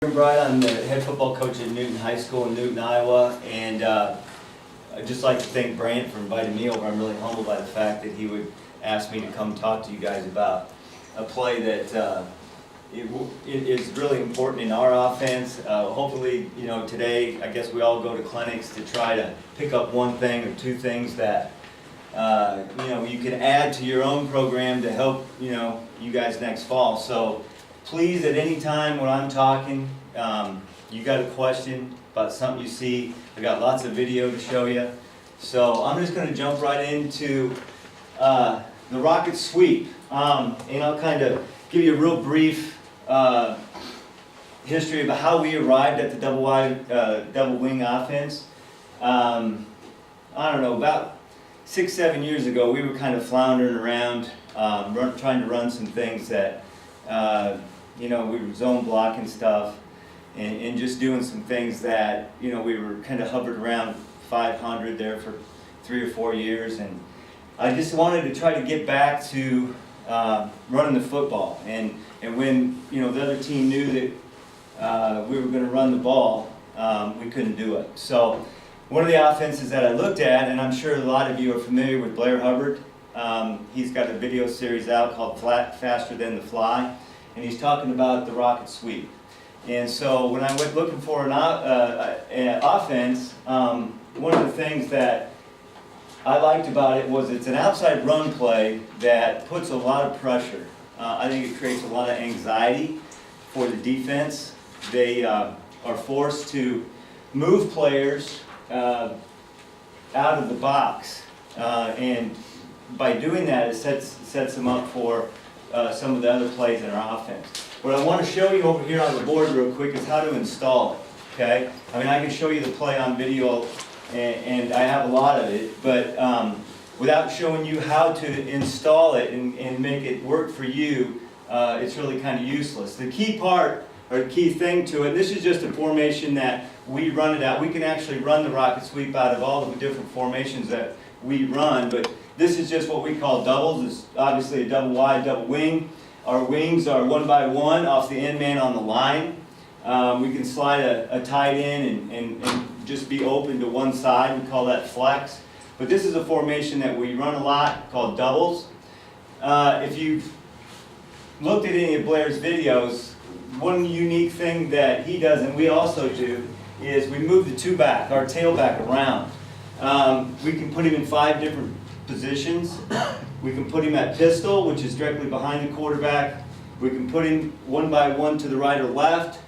Ergenbright. I'm the head football coach at Newton High School in Newton, Iowa, and I'd just like to thank Brant for inviting me over. I'm really humbled by the fact that he would ask me to come talk to you guys about a play that it is really important in our offense. Hopefully, you know, today, I guess we all go to clinics to try to pick up one thing or two things that you know, you can add to your own program to help, you know, you guys next fall. So please, at any time when I'm talking, you got a question about something you see, I got lots of video to show you. So I'm just going to jump right into the rocket sweep, and I'll kind of give you a real brief history about how we arrived at the double wing offense. I don't know, about 6-7 years ago, we were kind of floundering around, trying to run some things that, you know, we were zone blocking stuff and just doing some things that, you know, we were kind of hovered around 500 there for 3 or 4 years, and I just wanted to try to get back to running the football. And when, you know, the other team knew that we were going to run the ball, we couldn't do it. So one of the offenses that I looked at, and I'm sure a lot of you are familiar with Blair Hubbard. He's got a video series out called Faster Than the Fly, and he's talking about the rocket sweep. And so when I went looking for an offense, one of the things that I liked about it was it's an outside run play that puts a lot of pressure. I think it creates a lot of anxiety for the defense. They are forced to move players out of the box, and by doing that, it sets them up for some of the other plays in our offense. What I want to show you over here on the board real quick is how to install it. Okay, I mean, I can show you the play on video, and I have a lot of it, but without showing you how to install it and make it work for you, it's really kind of useless. The key part, or the key thing to it, this is just a formation that we run it out. We can actually run the rocket sweep out of all the different formations that we run, but this is just what we call doubles. It's obviously a double wide, double wing. Our wings are 1 by 1 off the end man on the line. We can slide a tight end and just be open to one side. We call that flex. But this is a formation that we run a lot called doubles. If you've looked at any of Blair's videos, one unique thing that he does, and we also do, is we move the two back, our tailback around. We can put him in 5 different positions. We can put him at pistol, which is directly behind the quarterback. We can put him 1 by 1 to the right or left,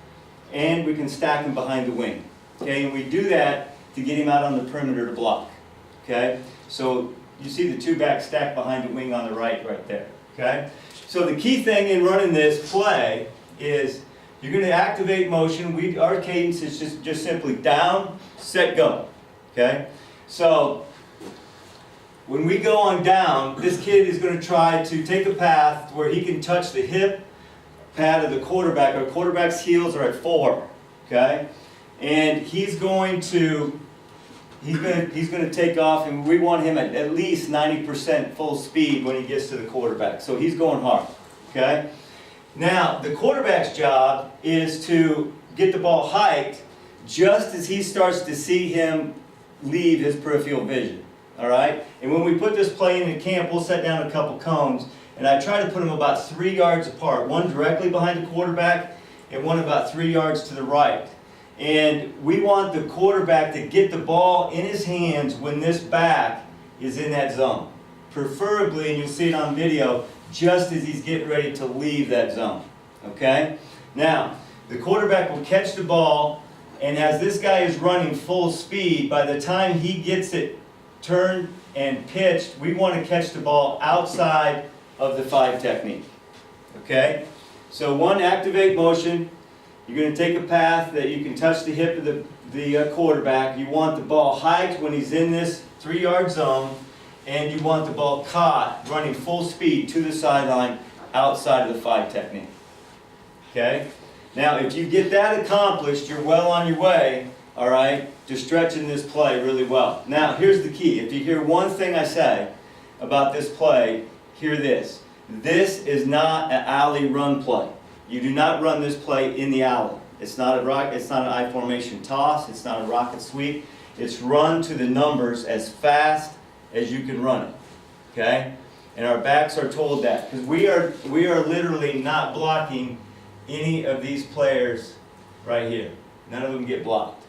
and we can stack him behind the wing. Okay, and we do that to get him out on the perimeter to block. Okay, so you see the two backs stacked behind the wing on the right there. Okay, so the key thing in running this play is you're going to activate motion. Our cadence is just simply down, set, go. Okay, so when we go on down, this kid is going to try to take a path where he can touch the hip pad of the quarterback. Our quarterback's heels are at 4, okay? And he's going to take off, and we want him at least 90% full speed when he gets to the quarterback. So he's going hard, okay? Now, the quarterback's job is to get the ball hiked just as he starts to see him leave his peripheral vision. All right, and when we put this play in camp, we'll set down a couple cones, and I try to put them about 3 yards apart, one directly behind the quarterback and one about 3 yards to the right. And we want the quarterback to get the ball in his hands when this back is in that zone. Preferably, and you'll see it on video, just as he's getting ready to leave that zone. Okay? Now, the quarterback will catch the ball, and as this guy is running full speed, by the time he gets it turned and pitched, we want to catch the ball outside of the 5 technique. Okay? So one, activate motion. You're going to take a path that you can touch the hip of the quarterback. You want the ball hiked when he's in this 3-yard zone, and you want the ball caught running full speed to the sideline outside of the 5 technique. Okay? Now, if you get that accomplished, you're well on your way, all right, to stretching this play really well. Now, here's the key. If you hear one thing I say about this play, hear this. This is not an alley run play. You do not run this play in the alley. It's not an I formation toss. It's not a rocket sweep. It's run to the numbers as fast as you can run it. Okay? And our backs are told that because we are literally not blocking any of these players right here. None of them get blocked.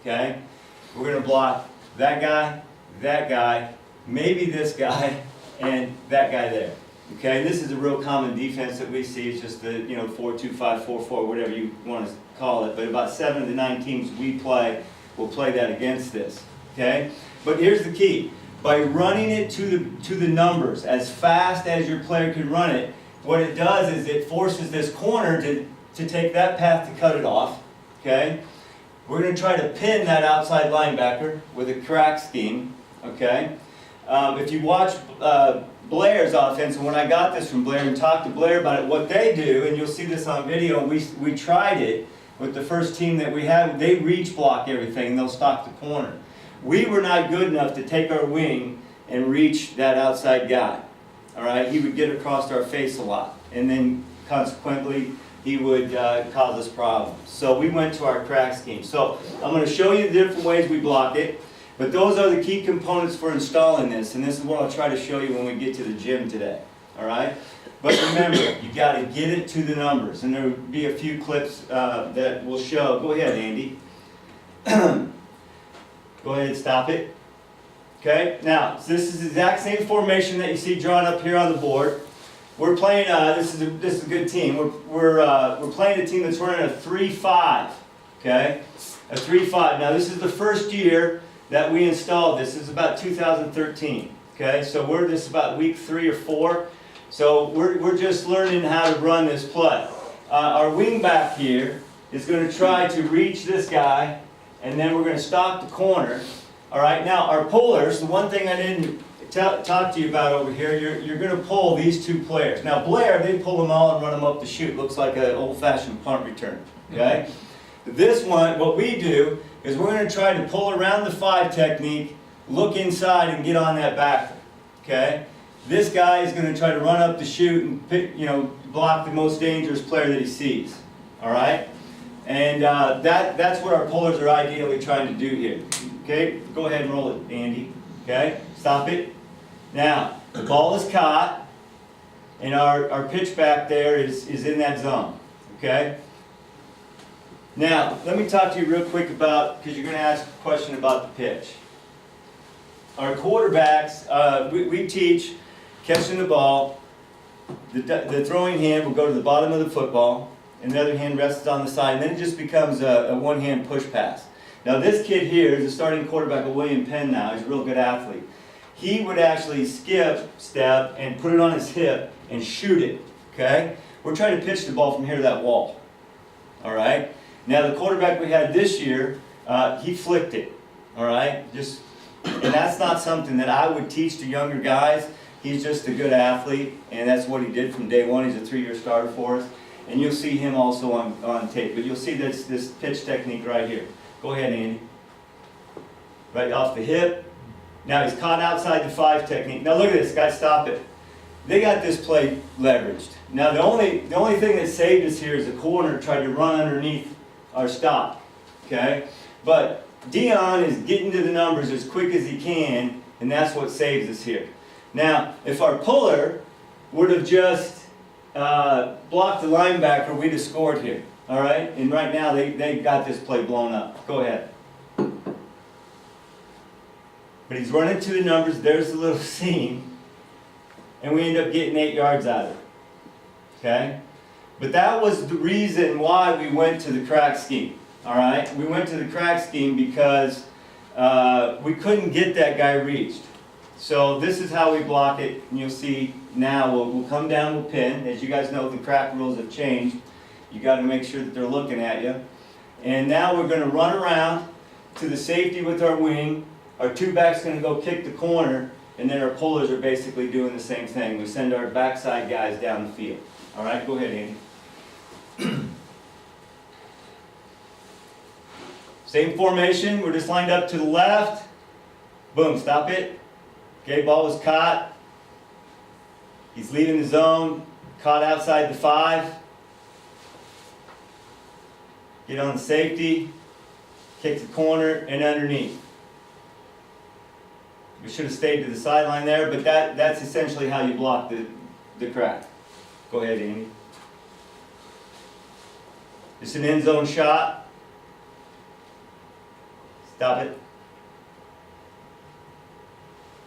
Okay? We're going to block that guy, maybe this guy, and that guy there. Okay? This is a real common defense that we see. It's just the 4-2-5, 4-4, whatever you want to call it. But about 7 of the 9 teams we play will play that against this. Okay? But here's the key. By running it to the numbers as fast as your player can run it, what it does is it forces this corner to take that path to cut it off. Okay? We're going to try to pin that outside linebacker with a crack scheme. Okay? If you watch Blair's offense, and when I got this from Blair and talked to Blair about it, what they do, and you'll see this on video, we tried it with the first team that we had, they reach block everything and they'll stop the corner. We were not good enough to take our wing and reach that outside guy. All right, he would get across our face a lot, and then consequently he would cause us problems. So we went to our crack scheme. So I'm going to show you the different ways we block it, but those are the key components for installing this, and this is what I'll try to show you when we get to the gym today. All right, but remember, you got to get it to the numbers, and there will be a few clips that will show. Go ahead, Andy. Go ahead and stop it. Okay, now this is the exact same formation that you see drawn up here on the board. We're playing. This is a good team. We're playing a team that's running a 3-5. Okay, a 3-5. Now this is the first year that we installed this. This is about 2013. Okay, so this is about week 3 or 4. So we're just learning how to run this play. Our wing back here is going to try to reach this guy, and then we're going to stop the corner. All right, now our pullers, the one thing I didn't talk to you about over here, you're going to pull these 2 players. Now Blair, they pull them all and run them up the chute. Looks like an old-fashioned punt return. Okay? This one, what we do is we're going to try to pull around the 5 technique, look inside and get on that backer. Okay? This guy is going to try to run up the chute and pick, block the most dangerous player that he sees. All right? And that's what our pullers are ideally trying to do here. Okay? Go ahead and roll it, Andy. Okay? Stop it. Now, the ball is caught, and our pitch back there is in that zone. Okay? Now, let me talk to you real quick about, because you're going to ask a question about the pitch. Our quarterbacks, we teach catching the ball. The throwing hand will go to the bottom of the football, and the other hand rests on the side, and then it just becomes a one-hand push pass. Now this kid here is the starting quarterback of William Penn now. He's a real good athlete. He would actually step, and put it on his hip and shoot it. Okay? We're trying to pitch the ball from here to that wall. All right? Now the quarterback we had this year, he flicked it. All right? And that's not something that I would teach to younger guys. He's just a good athlete, and that's what he did from day one. He's a 3-year starter for us. And you'll see him also on tape. But you'll see this pitch technique right here. Go ahead, Andy. Right off the hip. Now he's caught outside the 5 technique. Now look at this, guys, stop it. They got this play leveraged. Now the only thing that saved us here is the corner tried to run underneath our stop. Okay? But Dion is getting to the numbers as quick as he can, and that's what saves us here. Now, if our puller would have just blocked the linebacker, we'd have scored here. All right? And right now, they got this play blown up. Go ahead. But he's running to the numbers. There's the little seam. And we end up getting 8 yards out of it. Okay? But that was the reason why we went to the crack scheme. All right? We went to the crack scheme because we couldn't get that guy reached. So this is how we block it. And you'll see now we'll come down, we'll pin. As you guys know, the crack rules have changed. You got to make sure that they're looking at you. And now we're going to run around to the safety with our wing. Our 2 backs going to go kick the corner, and then our pullers are basically doing the same thing. We send our backside guys down the field. All right, go ahead, Andy. Same formation. We're just lined up to the left. Boom, stop it. Okay, ball was caught. He's leaving the zone, caught outside the 5. get on the safety, kick the corner, and underneath. We should have stayed to the sideline there, but that's essentially how you block the crack. Go ahead, Amy. It's an end zone shot. Stop it.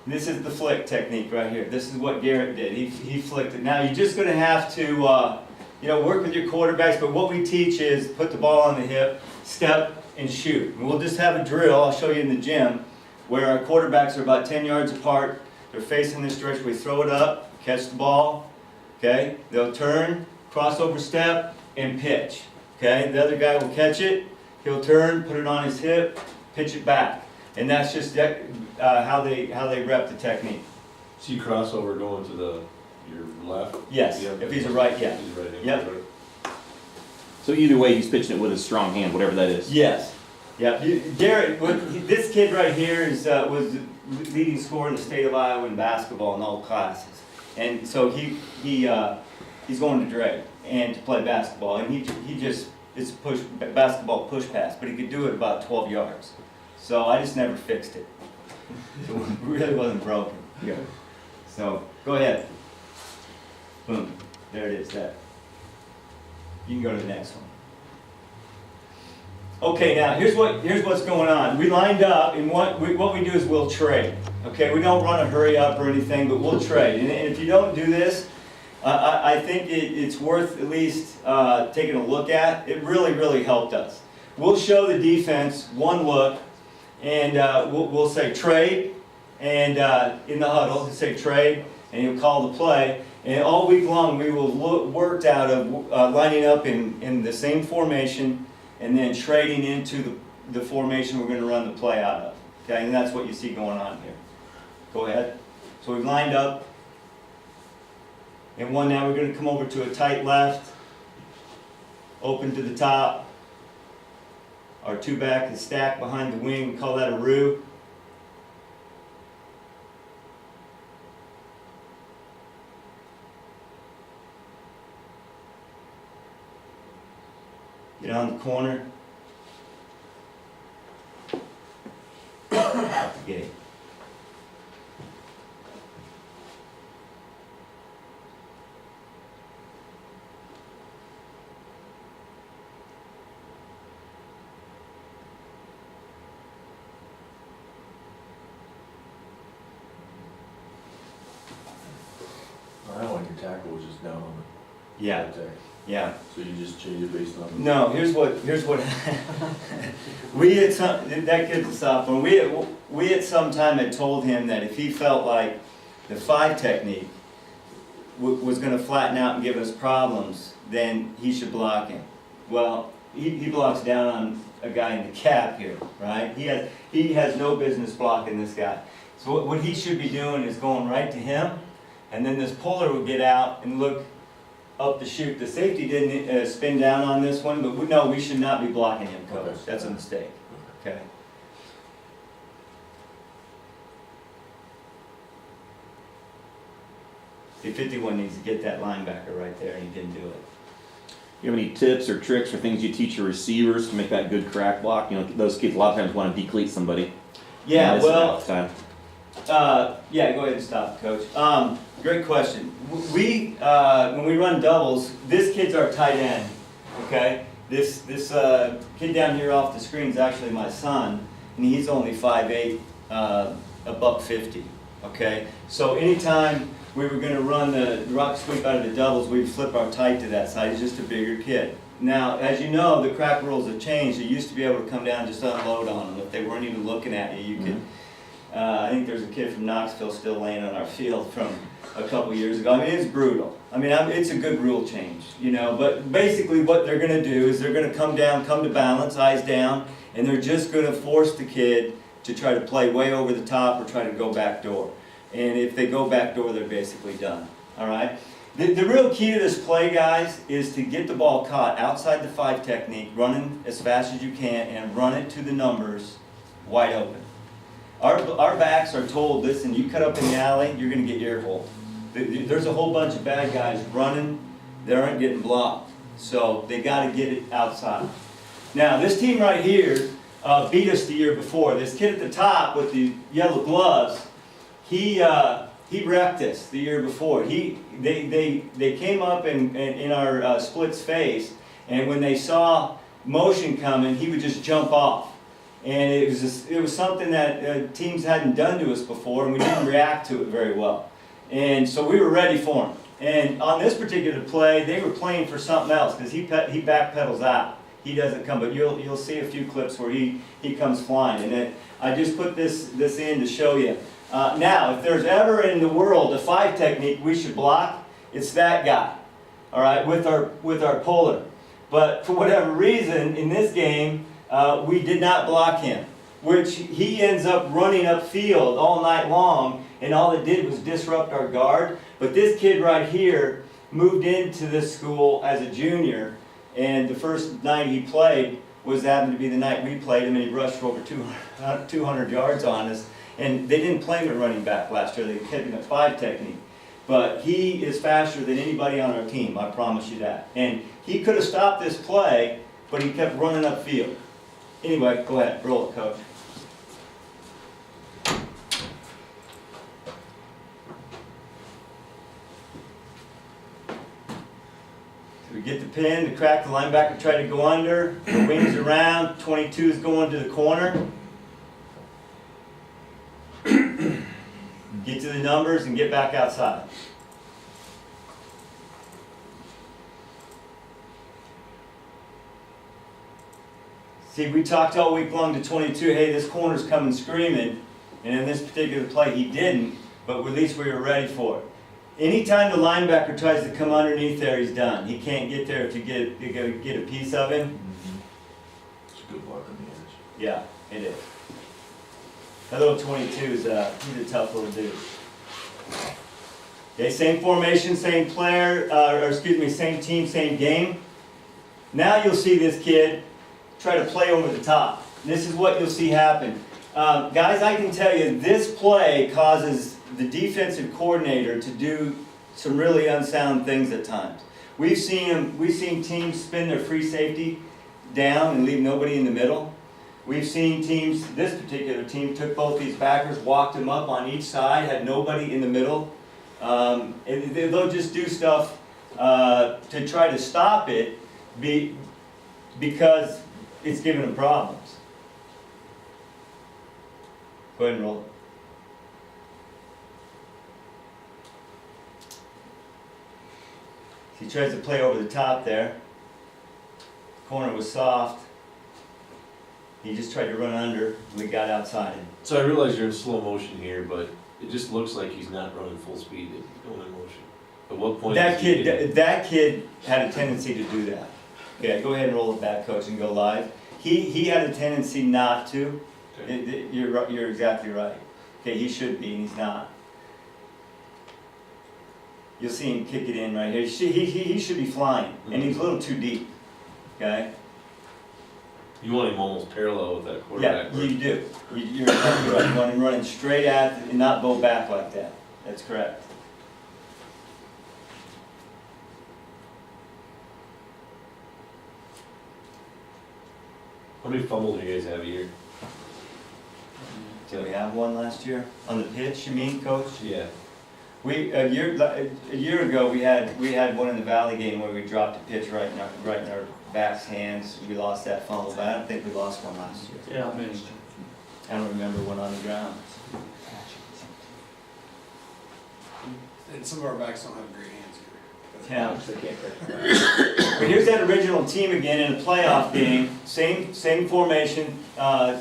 This is the flick technique right here. This is what Garrett did. He flicked it. Now you're just going to have to work with your quarterbacks, but what we teach is put the ball on the hip, step, and shoot. And we'll just have a drill, I'll show you in the gym, where our quarterbacks are about 10 yards apart. They're facing this direction. We throw it up, catch the ball, okay? They'll turn, crossover step, and pitch, okay? The other guy will catch it. He'll turn, put it on his hip, pitch it back. And that's just how they rep the technique. See crossover going to your left? Yes, if he's a right, yeah. He's right in. Yep. Right. So either way, he's pitching it with his strong hand, whatever that is. Yes. Yep. Garrett, this kid right here was the leading scorer in the state of Iowa in basketball in all classes, and so he's going to Dre and to play basketball, and it's basketball push pass, but he could do it about 12 yards. So I just never fixed it. It really wasn't broken. Yeah. So go ahead. Boom. There it is. That. You can go to the next one. Okay, now here's what's going on. We lined up, and what we do is we'll trade. Okay, we don't run a hurry up or anything, but we'll trade. And if you don't do this, I think it's worth at least taking a look at. It really helped us. We'll show the defense one look, and we'll say trade, and in the huddle, he'll say trade, and he'll call the play. And all week long, we will work out of lining up in the same formation, and then trading into the formation we're going to run the play out of. Okay, and that's what you see going on here. Go ahead. So we've lined up. And one now we're going to come over to a tight left, open to the top. Our two back is stacked behind the wing. We call that a roo. Get on the corner. Out the gate. I don't like your tackle was just down on the Yeah. right there. Yeah. So you just change it based on. No, here's what we had that kid's a sophomore. We at some time had told him that if he felt like the 5 technique was going to flatten out and give us problems, then he should block him. Well, he blocks down on a guy in the cap here, right? He has no business blocking this guy. So what he should be doing is going right to him, and then this puller will get out and look up the chute. The safety didn't spin down on this one, but we should not be blocking him, coach. Okay. That's a mistake. Okay. See, 51 needs to get that linebacker right there, and he didn't do it. You have any tips or tricks or things you teach your receivers to make that good crack block? You know, those kids a lot of times want to decleat somebody. Yeah, And miss it well, all the time. yeah, go ahead and stop, coach. Great question. When we run doubles, this kid's our tight end, okay? This kid down here off the screen is actually my son, and he's only 5'8", $150, okay? So anytime we were going to run the rock sweep out of the doubles, we'd flip our tight to that side. He's just a bigger kid. Now, as you know, the crack rules have changed. You used to be able to come down and just unload on them. If they weren't even looking at you, you could... I think there's a kid from Knoxville still laying on our field from a couple years ago. I mean, it's brutal. I mean, it's a good rule change, you know. But basically what they're going to do is they're going to come down, come to balance, eyes down, and they're just going to force the kid to try to play way over the top or try to go back door. And if they go back door, they're basically done. All right? The real key to this play, guys, is to get the ball caught outside the 5 technique, running as fast as you can, and run it to the numbers wide open. Our backs are told, listen, you cut up in the alley, you're going to get ear-holed. There's a whole bunch of bad guys running, they aren't getting blocked. So they got to get it outside. Now, this team right here beat us the year before. This kid at the top with the yellow gloves, he wrecked us the year before. They came up in our splits phase, and when they saw motion coming, he would just jump off. And it was something that teams hadn't done to us before, and we didn't react to it very well. And so we were ready for him. And on this particular play, they were playing for something else because he backpedals out. He doesn't come, but you'll see a few clips where he comes flying. And then I just put this in to show you. Now, if there's ever in the world a 5 technique we should block, it's that guy. All right, with our puller. But for whatever reason, in this game, we did not block him, which he ends up running upfield all night long, and all it did was disrupt our guard. But this kid right here moved into this school as a junior, and the first night he played happened to be the night we played him, and he rushed for over 200 yards on us. And they didn't play him at running back last year, they kept him at 5 technique. But he is faster than anybody on our team, I promise you that. And he could have stopped this play, but he kept running upfield. Anyway, go ahead, roll it, coach. So we get the pin, the crack, the linebacker tried to go under, the wings around, 22 is going to the corner. Get to the numbers and get back outside. See, we talked all week long to 22, hey, this corner's coming screaming, and in this particular play he didn't, but at least we were ready for it. Anytime the linebacker tries to come underneath there, he's done. He can't get there if you get a piece of him. It's a good block on the edge. Yeah, it is. That little 22 is he's a tough little dude. Okay, same formation, same player, same team, same game. Now you'll see this kid try to play over the top. This is what you'll see happen. Guys, I can tell you this play causes the defensive coordinator to do some really unsound things at times. We've seen teams spin their free safety down and leave nobody in the middle. We've seen teams, this particular team took both these backers, walked them up on each side, had nobody in the middle. And they'll just do stuff to try to stop it because it's giving them problems. Go ahead and roll it. He tries to play over the top there. Corner was soft. He just tried to run under, and we got outside him. So I realize you're in slow motion here, but it just looks like he's not running full speed, he's going in motion. At what point? That kid had a tendency to do that. Okay, go ahead and roll it back, coach, and go live. He had a tendency not to. Okay. You're exactly right. Okay, he should be, and he's not. You'll see him kick it in right here. He should be flying, and he's a little too deep. Okay. You want him almost parallel with that quarterback. Yeah, you do. You're exactly right. You want him running straight at and not bow back like that. That's correct. How many fumbles do you guys have a year? Did we have one last year on the pitch? You mean, coach? Yeah. A year ago we had one in the Valley game where we dropped a pitch right in our backs' hands. We lost that fumble, but I don't think we lost one last year. Yeah, I mean, I don't remember one on the ground. And some of our backs don't have great hands either. Yeah. But here's that original team again in a playoff game. Same formation,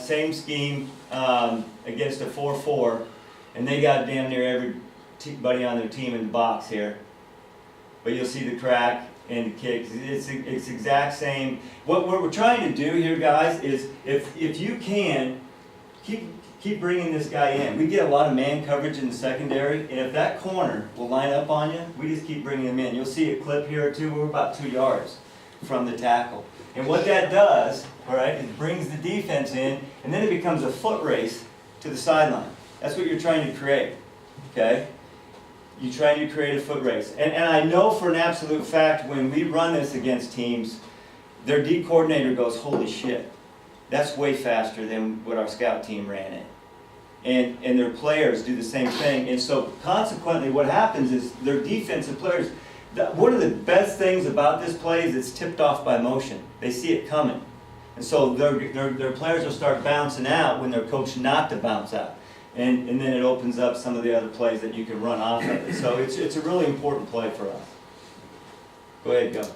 same scheme against a 4-4, and they got damn near everybody on their team in the box here. But you'll see the crack and the kicks. It's exact same. What we're trying to do here, guys, is if you can keep bringing this guy in. We get a lot of man coverage in the secondary, and if that corner will line up on you, we just keep bringing him in. You'll see a clip here or two. We're about 2 yards from the tackle. And what that does, all right, it brings the defense in, and then it becomes a foot race to the sideline. That's what you're trying to create, okay? You're trying to create a foot race. And I know for an absolute fact when we run this against teams, their D coordinator goes, holy shit, that's way faster than what our scout team ran it. And their players do the same thing. And so consequently what happens is their defensive players, one of the best things about this play is it's tipped off by motion. They see it coming. And so their players will start bouncing out when they're coached not to bounce out. And then it opens up some of the other plays that you can run off of it. So it's a really important play for us. Go ahead, go.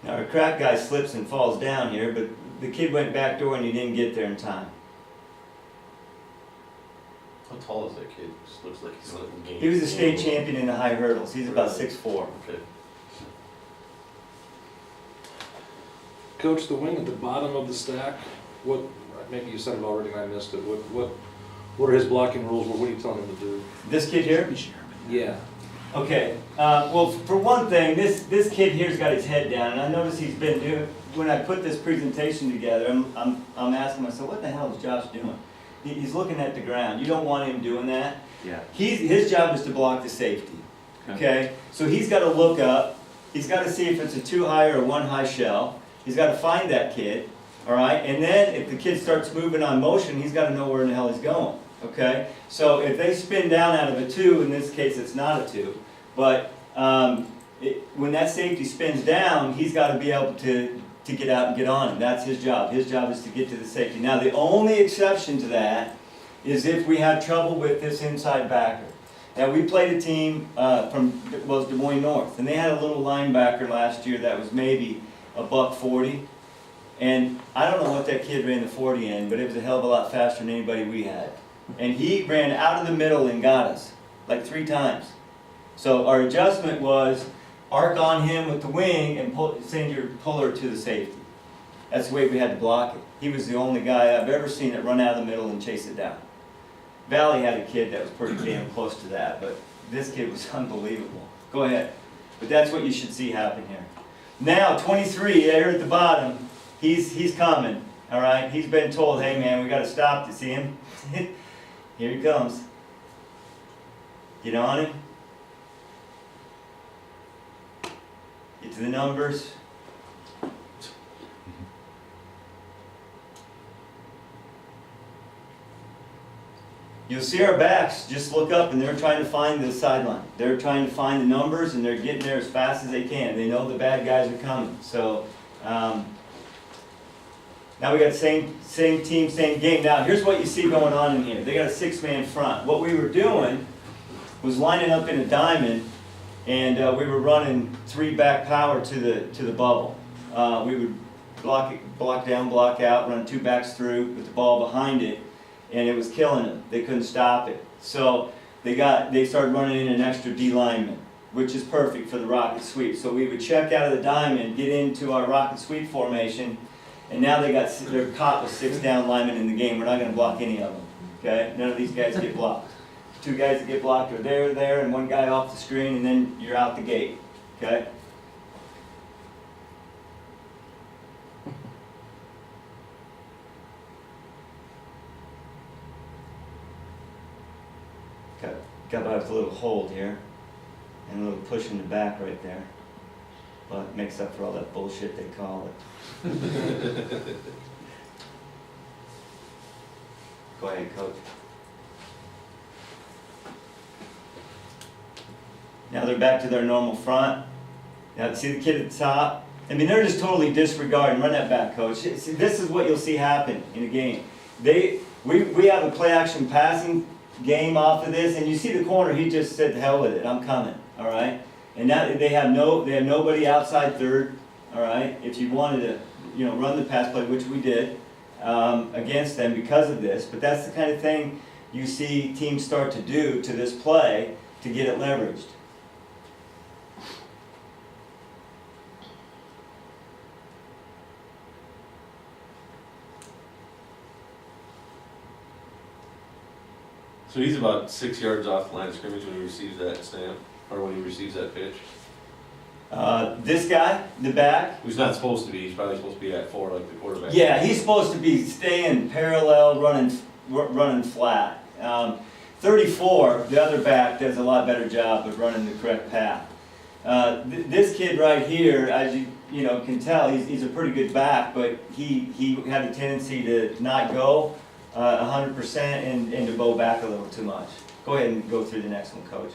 Now our crack guy slips and falls down here, but the kid went back door and he didn't get there in time. How tall is that kid? Just looks like he's like a game. He was a state champion in the high hurdles. He's about 6'4". Okay. Coach, the wing at the bottom of the stack, what, maybe you said it already and I missed it, what are his blocking rules, what are you telling him to do? This kid here? Yeah. Okay, well, for one thing, this kid here's got his head down, and I noticed he's been doing, when I put this presentation together, I'm asking myself, what the hell is Josh doing? He's looking at the ground. You don't want him doing that. Yeah. His job is to block the safety, okay? So he's got to look up, he's got to see if it's a 2 high or a 1 high shell, he's got to find that kid, all right? And then if the kid starts moving on motion, he's got to know where in the hell he's going. Okay, so if they spin down out of a 2, in this case it's not a 2, but when that safety spins down, he's got to be able to get out and get on him. That's his job. His job is to get to the safety. Now the only exception to that is if we have trouble with this inside backer. Now we played a team from Des Moines North, and they had a little linebacker last year that was maybe a $140. And I don't know what that kid ran the 40 in, but it was a hell of a lot faster than anybody we had. And he ran out of the middle and got us, like 3 times. So our adjustment was arc on him with the wing and send your puller to the safety. That's the way we had to block it. He was the only guy I've ever seen that run out of the middle and chase it down. Valley had a kid that was pretty damn close to that, but this kid was unbelievable. Go ahead. But that's what you should see happen here. Now 23 there at the bottom, he's coming, all right? He's been told, hey man, we got to stop to see him. Here he comes. Get on him. Get to the numbers. You'll see our backs just look up and they're trying to find the sideline. They're trying to find the numbers and they're getting there as fast as they can. They know the bad guys are coming. So now we got the same team, same game. Now here's what you see going on in here. They got a 6-man front. What we were doing was lining up in a diamond, and we were running 3 back power to the bubble. We would block down, block out, run 2 backs through with the ball behind it, and it was killing them. They couldn't stop it. So they started running in an extra D lineman, which is perfect for the rocket sweep. So we would check out of the diamond, get into our rocket sweep formation. And now they're caught with 6 down linemen in the game. We're not going to block any of them. Okay? None of these guys get blocked. 2 guys that get blocked are there, and 1 guy off the screen, and then you're out the gate. Okay? Got by with a little hold here, and a little push in the back right there. But it makes up for all that bullshit they call it. Go ahead, coach. Now they're back to their normal front. Now see the kid at the top? I mean, they're just totally disregarding. Run that back, coach. See, this is what you'll see happen in a game. We have a play action passing game off of this, and you see the corner, he just said, the hell with it, I'm coming, all right? And now they have nobody outside third, all right? If you wanted to, run the pass play, which we did against them because of this, but that's the kind of thing you see teams start to do to this play to get it leveraged. So he's about 6 yards off the line of scrimmage when he receives that snap, or when he receives that pitch. This guy, the back. He's not supposed to be. He's probably supposed to be at 4 like the quarterback. Yeah, he's supposed to be staying parallel, running flat. 34, the other back, does a lot better job of running the correct path. This kid right here, as you know can tell, he's a pretty good back, but he had a tendency to not go 100% and to bow back a little too much. Go ahead and go through the next one, Coach.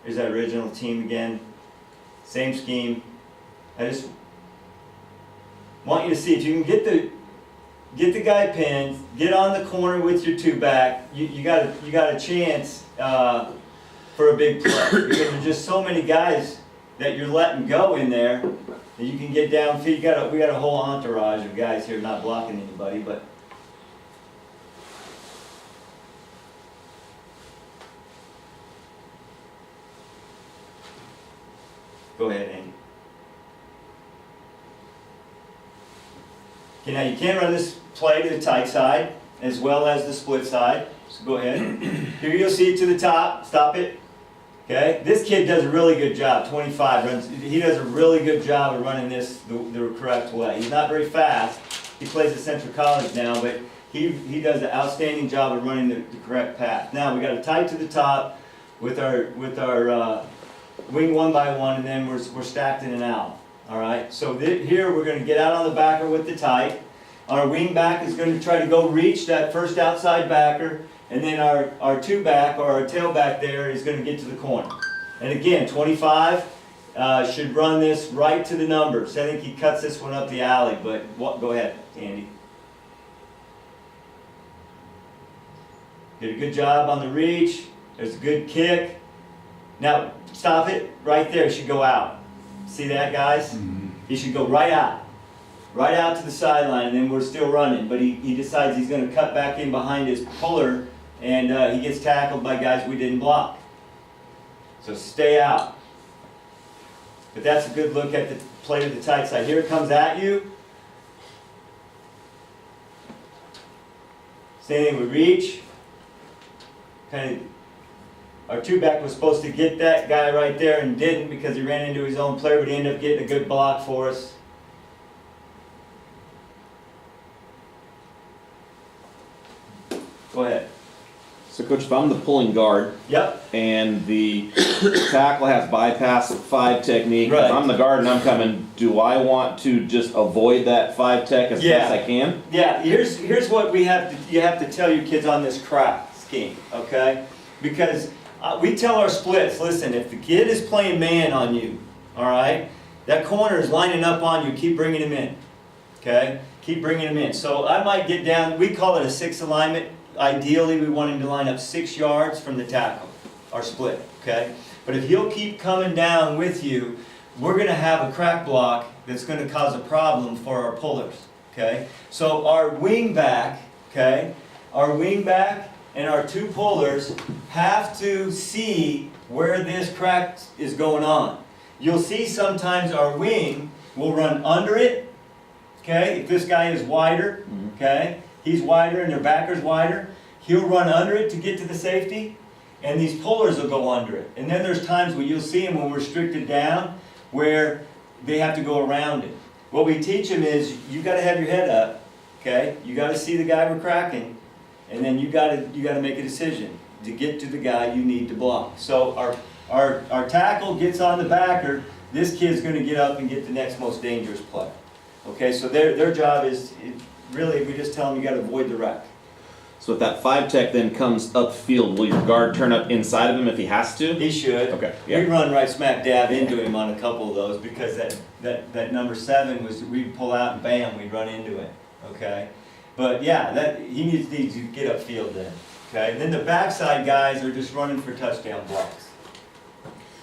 Here's that original team again. Same scheme. I just want you to see if you can get the guy pinned, get on the corner with your two back. You got a chance for a big play because there's just so many guys that you're letting go in there that you can get downfield. We got a whole entourage of guys here not blocking anybody, but. Go ahead, Andy. Okay, now you can run this play to the tight side as well as the split side. So go ahead. Here you'll see it to the top. Stop it. Okay, this kid does a really good job. 25 runs. He does a really good job of running this the correct way. He's not very fast. He plays at Central College now, but he does an outstanding job of running the correct path. Now we got a tight to the top with our wing 1 by 1, and then we're stacked in and out. All right. So here we're going to get out on the backer with the tight. Our wing back is going to try to go reach that first outside backer, and then our two back or our tailback there is going to get to the corner. And again, 25 should run this right to the numbers. I think he cuts this one up the alley, but go ahead, Andy. Did a good job on the reach. There's a good kick. Now, stop it right there. It should go out. See that, guys? Mm-hmm. He should go right out to the sideline, and then we're still running. But he decides he's going to cut back in behind his puller, and he gets tackled by guys we didn't block. So stay out. But that's a good look at the play to the tight side. Here it comes at you. Same thing, we reach. Kind of. Our two back was supposed to get that guy right there and didn't because he ran into his own player, but he ended up getting a good block for us. Go ahead. So Coach, if I'm the pulling guard Yep. and the tackle has bypass 5 technique, Right. if I'm the guard and I'm coming, do I want to just avoid that 5 tech as best I can? Yeah, here's what you have to tell your kids on this crack scheme, okay? Because we tell our splits, listen, if the kid is playing man on you, all right, that corner is lining up on you, keep bringing him in, okay? Keep bringing him in. So I might get down, we call it a 6 alignment. Ideally, we want him to line up 6 yards from the tackle, our split, okay? But if he'll keep coming down with you, we're going to have a crack block that's going to cause a problem for our pullers, okay? So our wing back, okay, our wing back and our two pullers have to see where this crack is going on. You'll see sometimes our wing will run under it, okay? If this guy is wider, okay, he's wider and their backer's wider, he'll run under it to get to the safety, and these pullers will go under it. And then there's times where you'll see them when we're restricted down where they have to go around it. What we teach them is you got to have your head up, okay? You got to see the guy we're cracking. And then you got to make a decision to get to the guy you need to block. So our tackle gets on the backer. This kid's going to get up and get the next most dangerous play. Okay, so their job is really we just tell them you got to avoid the wreck. So if that 5 tech then comes upfield, will your guard turn up inside of him if he has to? He should. Okay. Yeah. We run right smack dab into him on a couple of those because that number 7 was we'd pull out and bam, we'd run into it. Okay. But yeah, he needs to get upfield then. Okay. And then the backside guys are just running for touchdown blocks.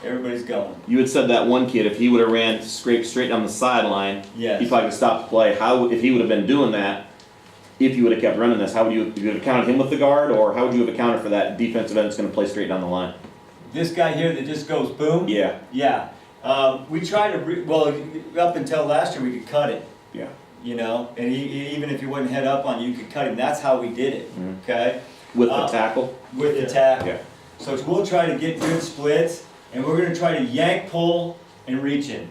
Everybody's going. You had said that one kid, if he would have ran straight down the sideline, Yes. he probably would have stopped the play. If he would have been doing that, if you would have kept running this, how would you have accounted him with the guard, or how would you have accounted for that defensive end that's going to play straight down the line? This guy here that just goes boom? Yeah. Yeah. We try to, up until last year, we could cut it. Yeah. You know, and even if he wouldn't head up on you, you could cut him. That's how we did it, okay? With the tackle? With the tackle. Yeah. So we'll try to get good splits, and we're going to try to yank, pull, and reach in.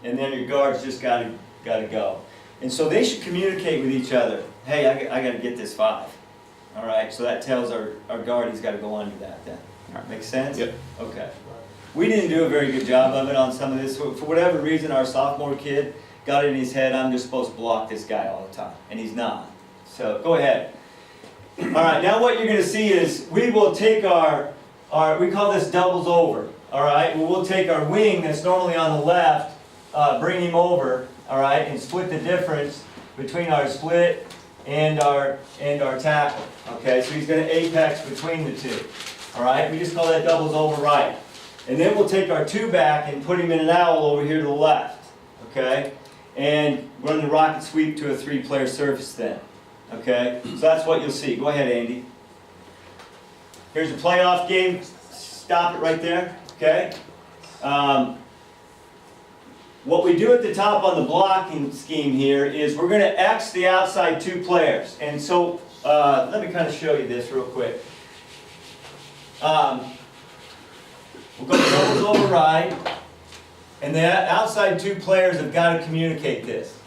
And then your guards just got to go. And so they should communicate with each other. hey, I gotta get this 5. All right, so that tells our guard he's gotta go under that then. Make sense? Yep. Okay. We didn't do a very good job of it on some of this. For whatever reason, our sophomore kid got it in his head, I'm just supposed to block this guy all the time, and he's not. So go ahead. All right, now what you're gonna see is we will take we call this doubles over. All right, we'll take our wing that's normally on the left, bring him over, all right, and split the difference between our split and our tackle. Okay, so he's gonna apex between the two. All right, we just call that doubles over right. And then we'll take our 2 back and put him in an owl over here to the left. Okay, and run the rocket sweep to a 3-player surface then. Okay, so that's what you'll see. Go ahead, Andy. Here's a playoff game. Stop it right there. Okay. What we do at the top on the blocking scheme here is we're going to X the outside 2 players. And so let me kind of show you this real quick. We'll go doubles over right, and the outside 2 players have got to communicate this.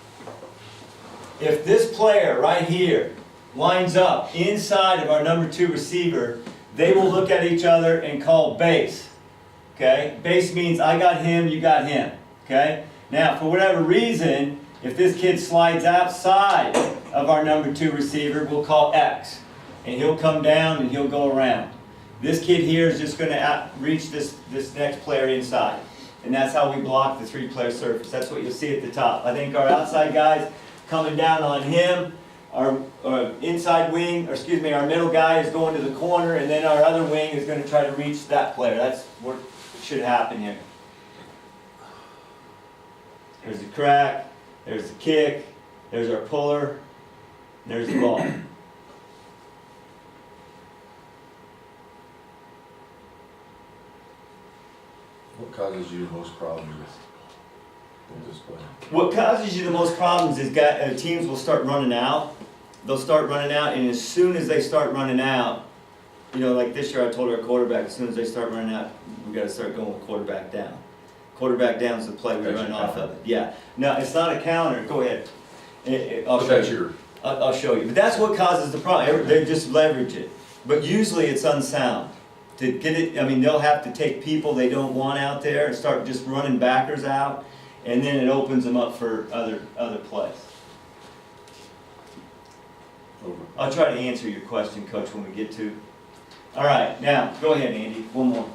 If this player right here lines up inside of our number 2 receiver, they will look at each other and call base. Okay? Base means I got him, you got him. Okay? Now, for whatever reason, if this kid slides outside of our number 2 receiver, we'll call X. And he'll come down and he'll go around. This kid here is just going to reach this next player inside. And that's how we block the 3-player surface. That's what you'll see at the top. I think our outside guys coming down on him, our inside wing, or excuse me, our middle guy is going to the corner, and then our other wing is going to try to reach that player. That's what should happen here. There's the crack, there's the kick, there's our puller, there's the ball. What causes you the most problems with this play? What causes you the most problems is teams will start running out. They'll start running out, and as soon as they start running out, you know, like this year I told our quarterback, as soon as they start running out, we got to start going with quarterback down. Quarterback down is the play we run off of it. Yeah. No, it's not a counter. Go ahead. I'll show you. But that's what causes the problem. They just leverage it. But usually it's unsound. To get it, I mean, they'll have to take people they don't want out there and start just running backers out, and then it opens them up for other plays. Over. I'll try to answer your question, Coach, when we get to. All right, now go ahead, Andy. One more.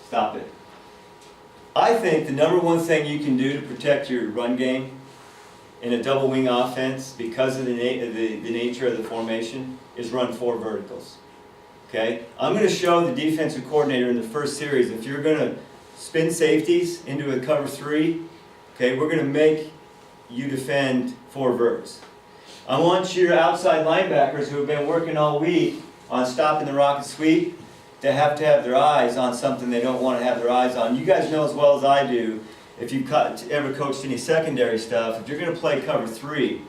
Stop it. I think the number one thing you can do to protect your run game in a double wing offense, because of the nature of the formation, is run 4 verticals. Okay? I'm going to show the defensive coordinator in the first series, if you're going to spin safeties into a cover 3, okay, we're going to make you defend 4 verts. I want your outside linebackers who have been working all week on stopping the rocket sweep to have their eyes on something they don't want to have their eyes on. You guys know as well as I do, if you've ever coached any secondary stuff, if you're going to play cover 3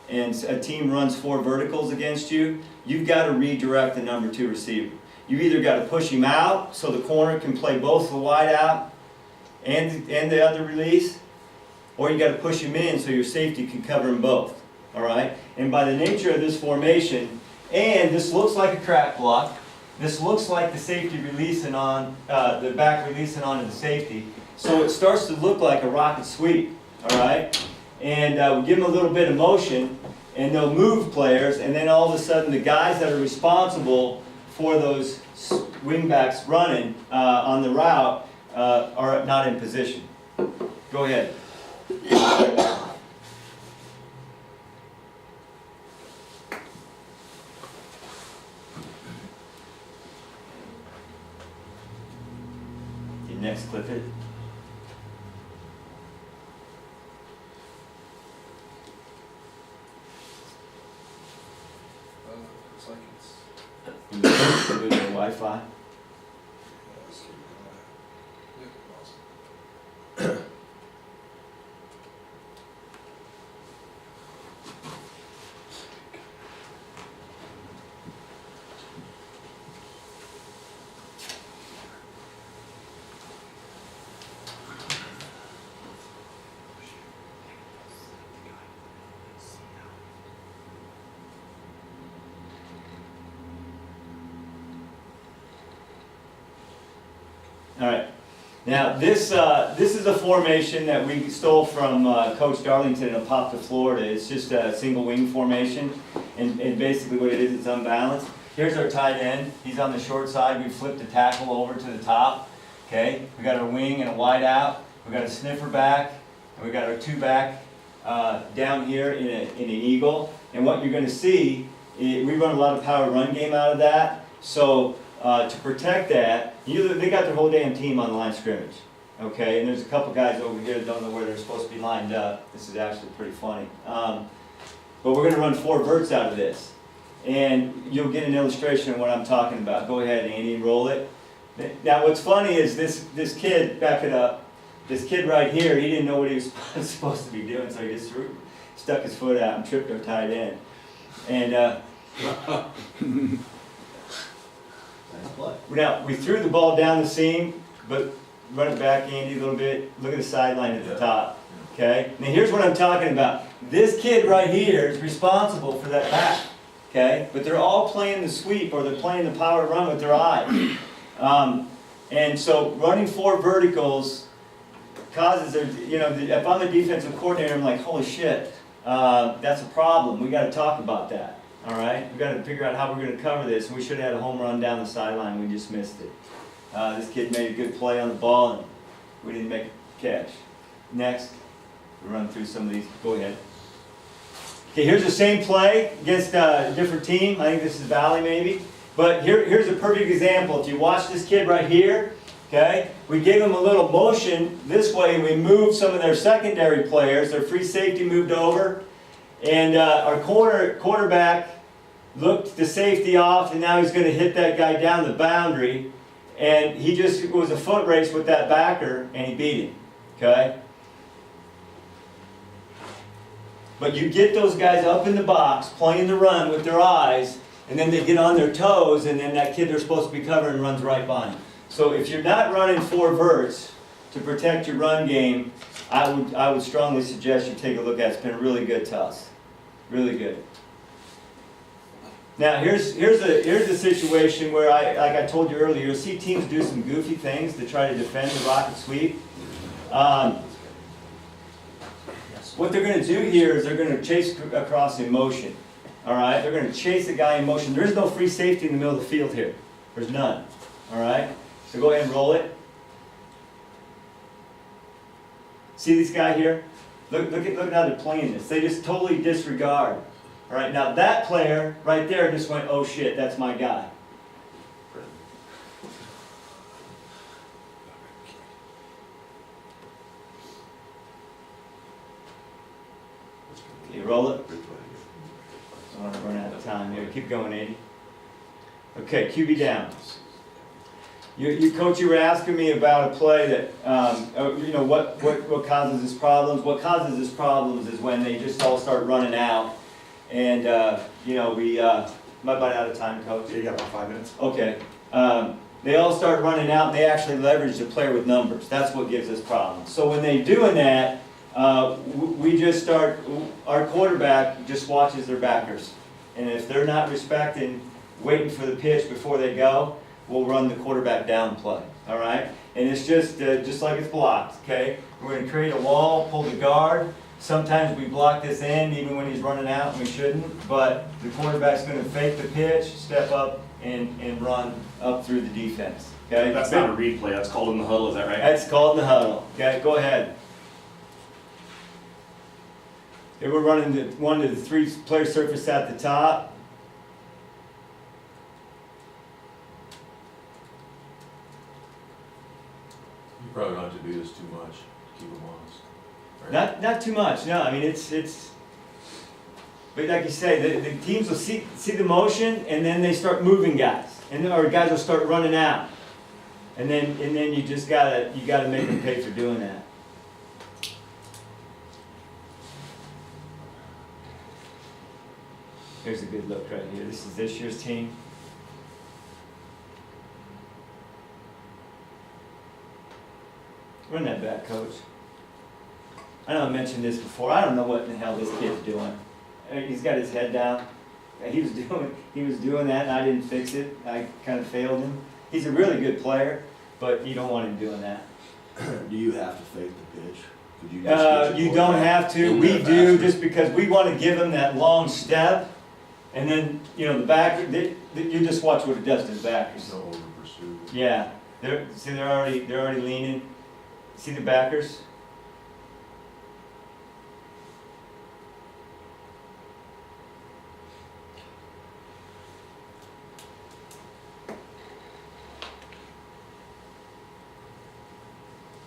and a team runs 4 verticals against you, you've got to redirect the number 2 receiver. You either got to push him out so the corner can play both the wide out and the other release, or you got to push him in so your safety can cover them both. All right? And by the nature of this formation, and this looks like a crack block, this looks like the safety releasing on, the back releasing onto the safety, so it starts to look like a rocket sweep. All right? And we give them a little bit of motion, and they'll move players, and then all of a sudden the guys that are responsible for those wingbacks running on the route are not in position. Go ahead. Next, clip it. Looks like it's. Do the Wi-Fi. All right. Now, this is a formation that we stole from Coach Darlington in Apopka, Florida. It's just a single wing formation, and basically what it is, it's unbalanced. Here's our tight end. He's on the short side. We flipped the tackle over to the top. Okay, we got our wing and a wide out. We got a sniffer back, and we got our two back down here in an eagle. And what you're going to see, we run a lot of power run game out of that. So to protect that, they got their whole damn team on the line of scrimmage. Okay, and there's a couple guys over here that don't know where they're supposed to be lined up. This is actually pretty funny. But we're going to run 4 verts out of this. And you'll get an illustration of what I'm talking about. Go ahead, Andy, and roll it. Now what's funny is this kid, back it up, this kid right here, he didn't know what he was supposed to be doing, so he just stuck his foot out and tripped our tight end. And now we threw the ball down the seam, but run it back, Andy, a little bit. Look at the sideline at the top. Okay? Now here's what I'm talking about. This kid right here is responsible for that back. Okay? But they're all playing the sweep or they're playing the power run with their eye. And so running 4 verticals causes their, if I'm the defensive coordinator, I'm like, holy shit, that's a problem. We got to talk about that. All right? We got to figure out how we're going to cover this. We should have had a home run down the sideline. We just missed it. This kid made a good play on the ball, and we didn't make a catch. Next, we run through some of these. Go ahead. Okay, here's the same play against a different team. I think this is Valley maybe. But here's a perfect example. If you watch this kid right here, okay, we gave him a little motion this way, and we moved some of their secondary players. Their free safety moved over, and our quarterback looked the safety off, and now he's going to hit that guy down the boundary. And it was a foot race with that backer, and he beat him, okay? But you get those guys up in the box, playing the run with their eyes, and then they get on their toes, and then that kid they're supposed to be covering runs right by him. So if you're not running 4 verts to protect your run game, I would strongly suggest you take a look at it. It's been really good to us. Really good. Now here's a situation where like I told you earlier, you'll see teams do some goofy things to try to defend the rocket sweep. What they're going to do here is they're going to chase across in motion. All right, they're going to chase a guy in motion. There's no free safety in the middle of the field here. There's none. All right, so go ahead and roll it. See this guy here? Look at how they're playing this. They just totally disregard. All right, now that player right there just went, oh shit, that's my guy. Okay, roll it. I want to run out of time here. Keep going, Andy. Okay, QB down. Coach, you were asking me about a play that, what causes this problems? What causes this problems is when they just all start running out. And, am I about out of time, Coach? Yeah, you got about 5 minutes. Okay. They all start running out, and they actually leverage the player with numbers. That's what gives us problems. So when they're doing that, our quarterback just watches their backers. And if they're not respecting, waiting for the pitch before they go, we'll run the quarterback down play. All right? And it's just like it's blocked, okay? We're going to create a wall, pull the guard. Sometimes we block this end even when he's running out, and we shouldn't. But the quarterback's going to fake the pitch, step up, and run up through the defense. Okay? That's not a read play, that's called in the huddle, is that right? That's called in the huddle. Okay, go ahead. Okay, we're running the 1 to the 3 player surface at the top. You probably don't have to do this too much, to keep them honest. Right? Not too much, no, I mean, it's but like you say, the teams will see the motion, and then they start moving guys, or guys will start running out. And then you just gotta make them pay for doing that. Here's a good look right here. This is this year's team. Run that back, Coach. I know I mentioned this before. I don't know what in the hell this kid's doing. He's got his head down. He was doing that, and I didn't fix it. I kind of failed him. He's a really good player, but you don't want him doing that. Do you have to fake the pitch? Could you just pitch it You more don't back have to, in we there do, faster? just because we wanna give him that long step, and then, you know, the back, you just watch what it does to the backers. No over pursuit. Yeah, they're already leaning, see the backers?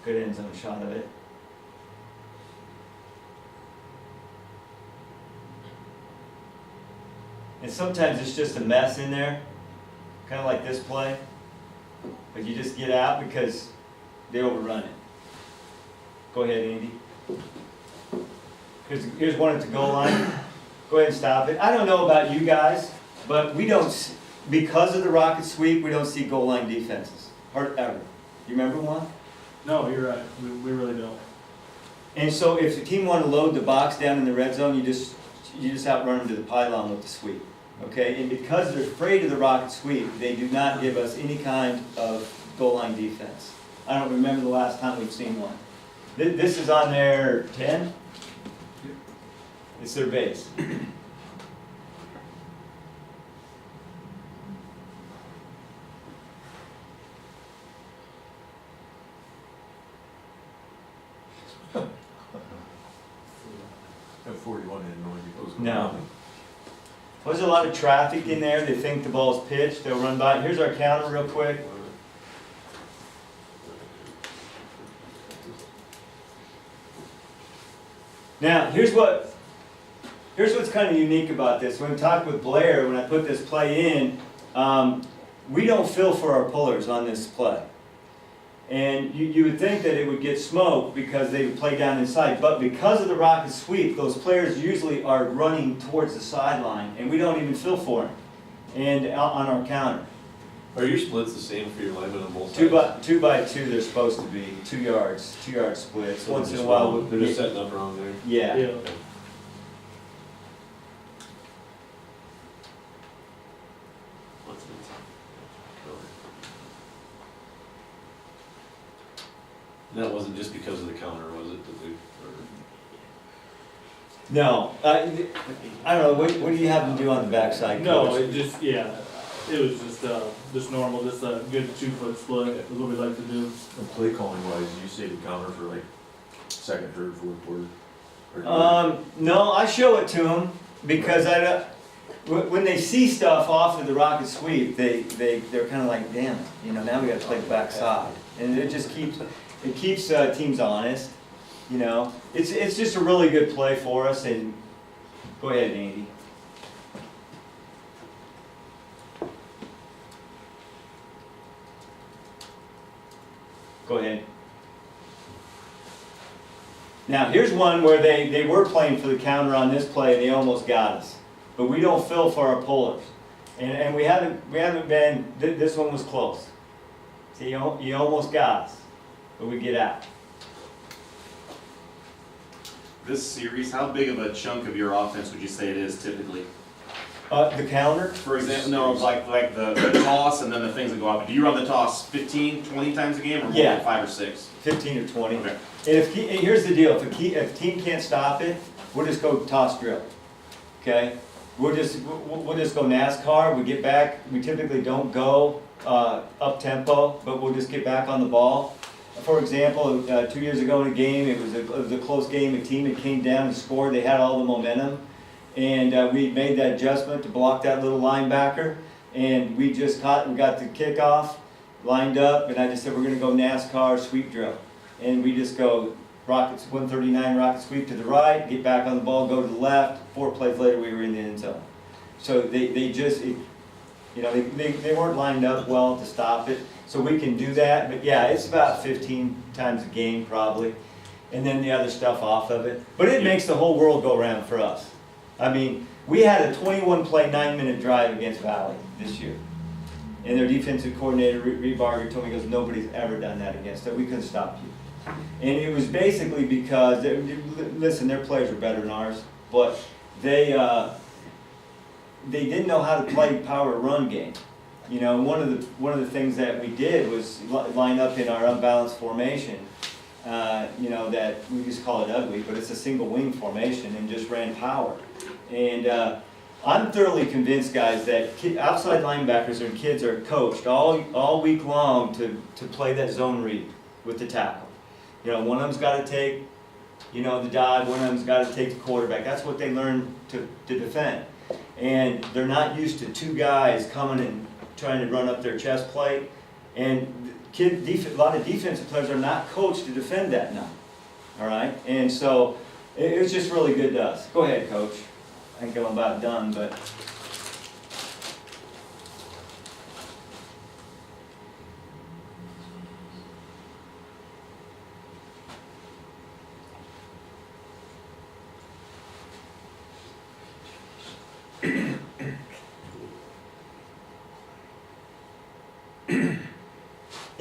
Good end zone shot of it. And sometimes it's just a mess in there, kind of like this play. But you just get out because they overrun it. Go ahead, Andy. Here's one at the goal line. Go ahead and stop it. I don't know about you guys, but we don't, because of the rocket sweep, we don't see goal line defenses, or ever. You remember one? No, you're right, we really don't. And so if the team want to load the box down in the red zone, you just outrun them to the pylon with the sweep. Okay, and because they're afraid of the rocket sweep, they do not give us any kind of goal line defense. I don't remember the last time we've seen one. This is on their 10? It's their base. At 41, I didn't know what was going No. on. There's a lot of traffic in there. They think the ball's pitched. They'll run by. Here's our counter real quick. Now, here's what's kind of unique about this. When I talked with Blair, when I put this play in, we don't fill for our pullers on this play. And you would think that it would get smoked because they would play down inside, but because of the rocket sweep, those players usually are running towards the sideline, and we don't even fill for them. And on our counter, Are your splits the same for your linemen on both sides? two by two, they're supposed to be 2 yards, 2 yard splits. So Once they're in a just while, wrong. They're just setting up wrong there. yeah. Okay. What's it? And that wasn't just because of the counter, was it? That they, or, No, I don't know. What do you have them do on the backside? No, Coach? it just, yeah, it was just normal, just a good 2-foot split, is what we like to do. And play calling wise, you say the counter for like second, third, fourth quarter? Or do you- No, I show it to them because I don't. When they see stuff off of the rocket sweep, they're kind of like, damn it, you know, now we got to play the backside, and it just keeps teams honest, you know. It's just a really good play for us. And go ahead, Andy. Go ahead. Now here's one where they were playing for the counter on this play, and they almost got us. But we don't fill for our pullers, and we haven't been. This one was close. See, you almost got us, but we get out. This series, how big of a chunk of your offense would you say it is typically? The counter. For example, no, like the toss and then the things that go out. Do you run the toss 15, 20 times a game, or more Yeah. like 5 or 6? 15 or 20. Okay. And here's the deal, if a team can't stop it, we'll just go toss drill, okay? We'll just go NASCAR, we get back, we typically don't go up tempo, but we'll just get back on the ball. For example, 2 years ago in a game, it was a close game, a team that came down and scored, they had all the momentum, and we made that adjustment to block that little linebacker, and we got the kickoff, lined up, and I just said, we're gonna go NASCAR sweep drill. And we just go 139 rocket sweep to the right, get back on the ball, go to the left. 4 plays later, we were in the end zone. So they weren't lined up well to stop it. So we can do that, but yeah, it's about 15 times a game probably. And then the other stuff off of it. But it makes the whole world go round for us. I mean, we had a 21 play, 9-minute drive against Valley this year. And their defensive coordinator, Reed Barger, told me, he goes, nobody's ever done that against us. We couldn't stop you. And it was basically because, listen, their players are better than ours, but they didn't know how to play power run game. You know, one of the things that we did was line up in our unbalanced formation. You know, that we just call it ugly, but it's a single wing formation, and just ran power. And I'm thoroughly convinced, guys, that outside linebackers and kids are coached all week long to play that zone read with the tackle. You know, one of them's got to take, you know, the dive, one of them's got to take the quarterback. That's what they learn to defend. And they're not used to two guys coming and trying to run up their chest plate. And a lot of defensive players are not coached to defend that now. All right? And so it was just really good to us. Go ahead, Coach. I think I'm about done, but.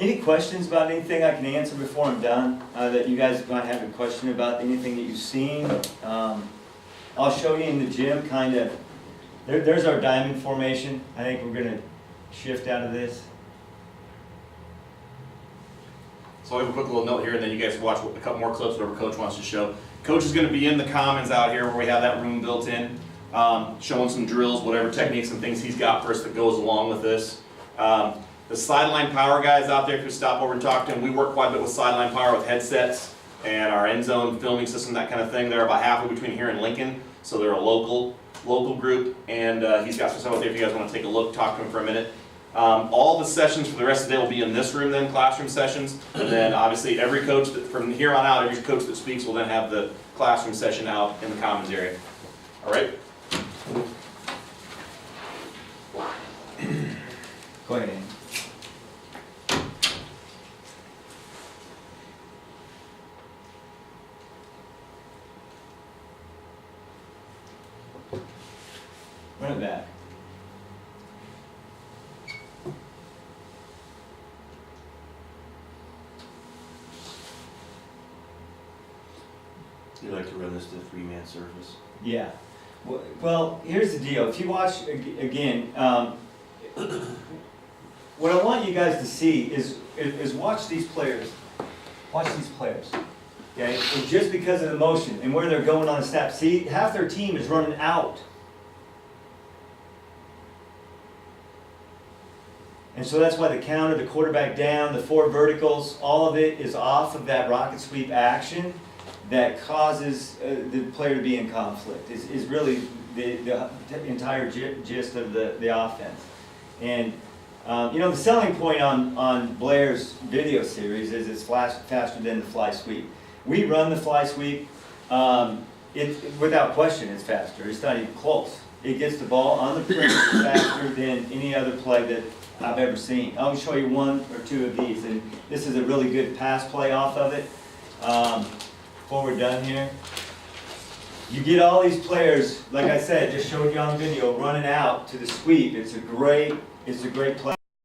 Any questions about anything I can answer before I'm done? That you guys might have a question about anything that you've seen? I'll show you in the gym, kind of. There's our diamond formation. I think we're going to shift out of this. So I'll have a quick little note here, and then you guys watch a couple more clips, whatever Coach wants to show. Coach is going to be in the commons out here where we have that room built in, showing some drills, whatever techniques and things he's got for us that goes along with this. The sideline power guys out there, if you stop over and talk to them, we work quite a bit with sideline power with headsets and our end zone filming system, that kind of thing. They're about halfway between here and Lincoln, so they're a local group, and he's got some stuff out there if you guys want to take a look, talk to him for a minute. All the sessions for the rest of the day will be in this room then, classroom sessions, and then obviously every coach, from here on out, every coach that speaks will then have the classroom session out in the commons area. All right? Go ahead, Andy. Run it back. You like to run this to a 3-man surface? Yeah. Well, here's the deal. If you watch again, what I want you guys to see is watch these players. Watch these players. Okay? And just because of the motion and where they're going on the snap, see, half their team is running out. And so that's why the counter, the quarterback down, the 4 verticals, all of it is off of that rocket sweep action that causes the player to be in conflict, is really the entire gist of the offense. And you know, the selling point on Blair's video series is it's faster than the fly sweep. We run the fly sweep, without question it's faster, it's not even close. It gets the ball on the perimeter faster than any other play that I've ever seen. I'll show you 1 or 2 of these, and this is a really good pass play off of it. Before we're done here, you get all these players, like I said, just showed you on the video, running out to the sweep. It's a great play.